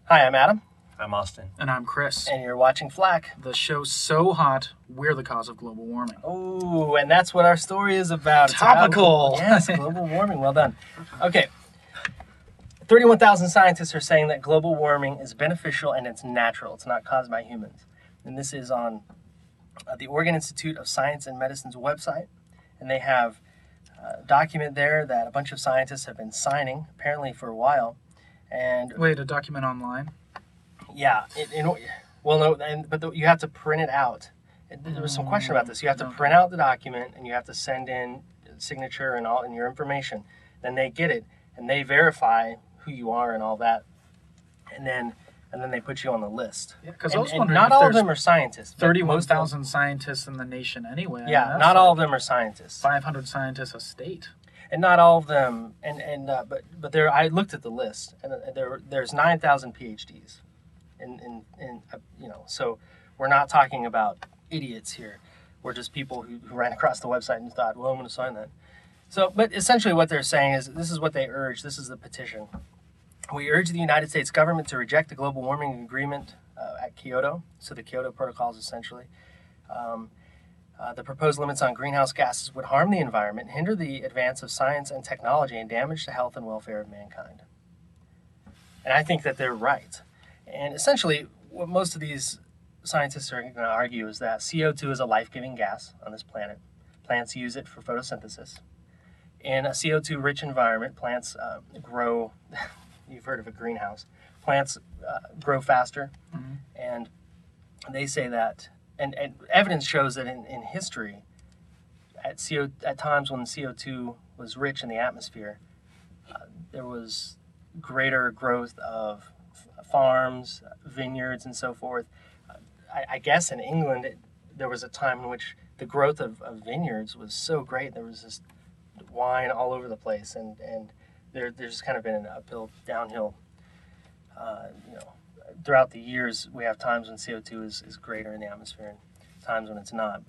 Hi, I'm Adam. I'm Austin. And I'm Chris. And you're watching Flack. The show's so hot, we're the cause of global warming. Oh, and that's what our story is about. Topical. Yes, global warming. Well done. Okay. 31,000 scientists are saying that global warming is beneficial and it's natural. It's not caused by humans. And this is on the Oregon Institute of Science and Medicine's website. And they have a document there that a bunch of scientists have been signing, apparently for a while. And wait, a document online? Yeah. You have to print it out. There was some question about this. You have to print out the document and you have to send in signature and all and your information. Then they get it and they verify who you are and all that. And then they put you on the list. Yeah, because I was wondering, not all of them are scientists. 31,000 scientists in the nation anyway. Yeah, not all of them are scientists. 500 scientists a state. And not all of them, but there. I looked at the list, and there's 9,000 PhDs, so we're not talking about idiots here. We're just people who ran across the website and thought, well, I'm going to sign that. So, but essentially what they're saying is, this is what they urge. This is the petition. We urge the United States government to reject the global warming agreement at Kyoto. So the Kyoto protocols essentially. The proposed limits on greenhouse gases would harm the environment, hinder the advance of science and technology, and damage the health and welfare of mankind. And I think that they're right. And essentially, what most of these scientists are going to argue is that CO2 is a life-giving gas on this planet. Plants use it for photosynthesis. In a CO2-rich environment, plants grow. You've heard of a greenhouse. Plants grow faster, and they say that. And evidence shows that in history, at times when CO2 was rich in the atmosphere, there was greater growth of farms, vineyards, and so forth. I guess in England, there was a time in which the growth of vineyards was so great. There was this wine all over the place, and there's just kind of been an uphill, downhill, throughout the years, we have times when CO2 is greater in the atmosphere and times when it's not.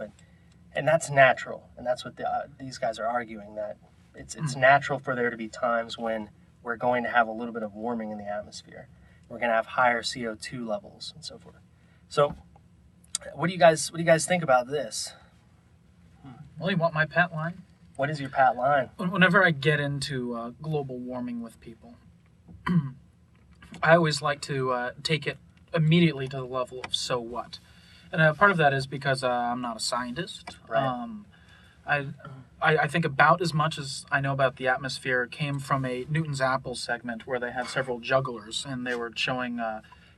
And that's natural. And that's what these guys are arguing, that it's natural for there to be times when we're going to have a little bit of warming in the atmosphere. We're going to have higher CO2 levels and so forth. So what do you guys think about this? Well, you want my pat line? What is your pat line? Whenever I get into global warming with people, I always like to take it immediately to the level of so what. And part of that is because I'm not a scientist. Right. I think about as much as I know about the atmosphere came from a Newton's Apple segment where they had several jugglers and they were showing,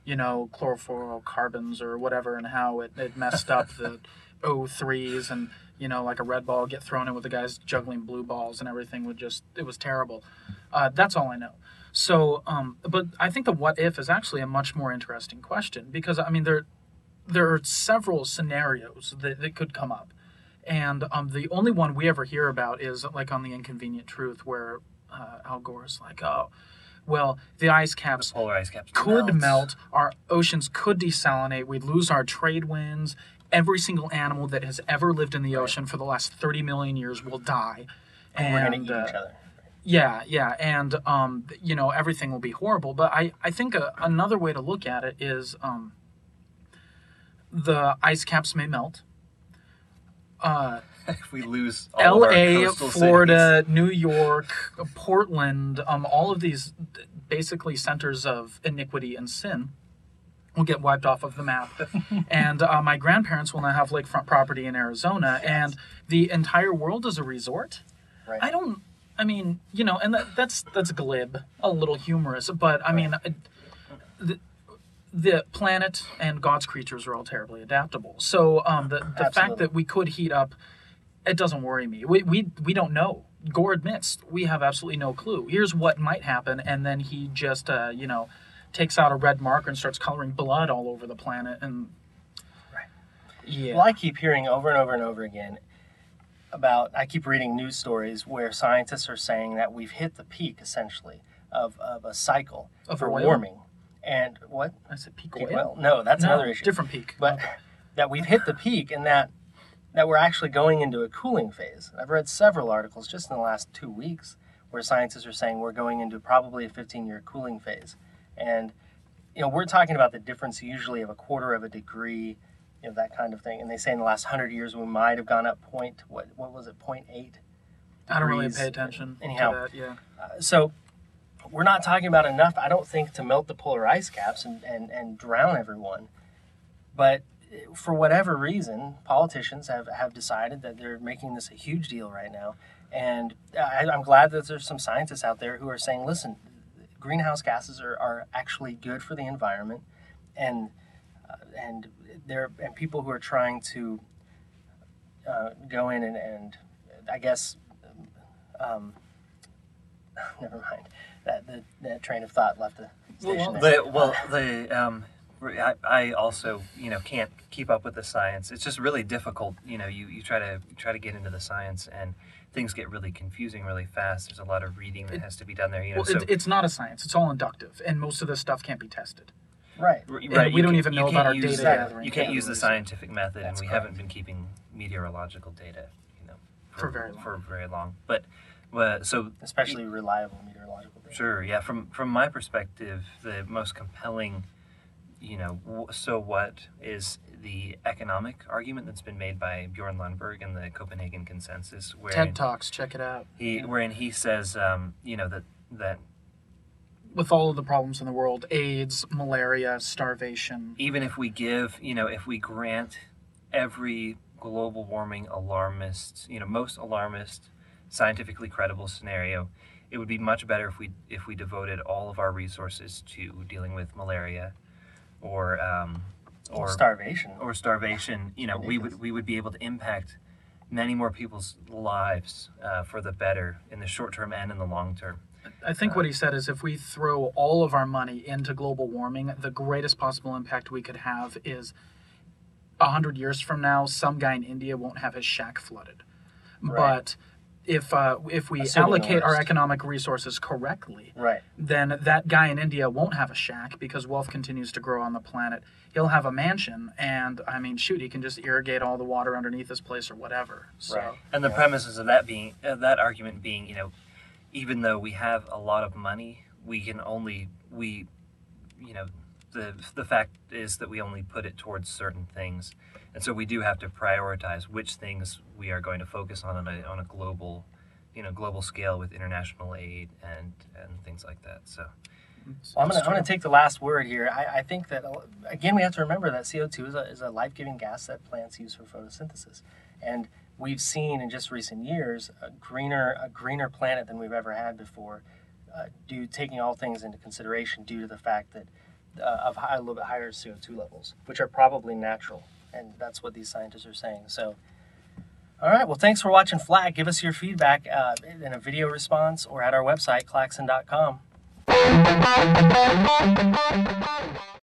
chlorofluorocarbons or whatever and how it messed up the O3s and, like a red ball get thrown in with the guys juggling blue balls and everything it was terrible. That's all I know. So, but I think the what if is actually a much more interesting question because, there are several scenarios that could come up. And the only one we ever hear about is like on The Inconvenient Truth where Al Gore's like, oh, well, the polar ice caps could melt, our oceans could desalinate, we'd lose our trade winds, every single animal that has ever lived in the ocean for the last 30 million years will die. And we're going to eat each other. Yeah, and everything will be horrible. But I think another way to look at it is the ice caps may melt. If we lose all L.A., of our coastal Florida, cities. New York, Portland, all of these basically centers of iniquity and sin will get wiped off of the map. And my grandparents will now have lakefront property in Arizona, and the entire world is a resort. Right. And that's glib, a little humorous, but the planet and God's creatures are all terribly adaptable. So the fact that we could heat up, it doesn't worry me. We don't know. Gore admits we have absolutely no clue. Here's what might happen, and then he just takes out a red marker and starts coloring blood all over the planet. And right. Yeah. Well, I keep hearing over and over and over again I keep reading news stories where scientists are saying that we've hit the peak, essentially, of a cycle for warming. And what? I said peak oil? oil? No, that's another issue. Different peak. But that we've hit the peak and that we're actually going into a cooling phase. I've read several articles just in the last 2 weeks where scientists are saying we're going into probably a 15-year cooling phase. And, we're talking about the difference usually of a quarter of a degree, that kind of thing. And they say in the last 100 years we might have gone up what was it, 0.8 degrees. I don't really pay attention to that, yeah. So we're not talking about enough, I don't think, to melt the polar ice caps and drown everyone. But for whatever reason, politicians have decided that they're making this a huge deal right now. And I'm glad that there's some scientists out there who are saying, listen, greenhouse gases are actually good for the environment, and people who are trying to go in and I guess never mind, that train of thought left the station. I also can't keep up with the science. It's just really difficult. You try to get into the science, and things get really confusing really fast. There's a lot of reading that has to be done there. It's not a science. It's all inductive, and most of this stuff can't be tested. Right. And we don't even know about our data gathering. You can't use the scientific method, and we haven't been keeping meteorological data, for very long. But so especially reliable meteorological data. Sure. Yeah. From my perspective, the most compelling, so what is the economic argument that's been made by Bjorn Lundberg in the Copenhagen Consensus? TED Talks, check it out. Wherein he says, that with all of the problems in the world, AIDS, malaria, starvation. Even if we if we grant every global warming alarmist, most alarmist, scientifically credible scenario, it would be much better if we devoted all of our resources to dealing with malaria, or starvation. We would be able to impact many more people's lives for the better in the short term and in the long term. I think what he said is if we throw all of our money into global warming, the greatest possible impact we could have is 100 years from now, some guy in India won't have his shack flooded. Right. But if we allocate our economic resources correctly, right, then that guy in India won't have a shack because wealth continues to grow on the planet. He'll have a mansion, and he can just irrigate all the water underneath his place or whatever. So, right. And the premises of that argument being, even though we have a lot of money, the fact is that we only put it towards certain things, and so we do have to prioritize which things we are going to focus on a global, global scale with international aid and things like that. So, I'm gonna take the last word here. I think that again we have to remember that CO2 is a life-giving gas that plants use for photosynthesis, and we've seen in just recent years a greener planet than we've ever had before, taking all things into consideration due to the fact that a little bit higher CO2 levels, which are probably natural, and that's what these scientists are saying. So, all right, well, thanks for watching Flack. Give us your feedback in a video response or at our website, Klaxn.com.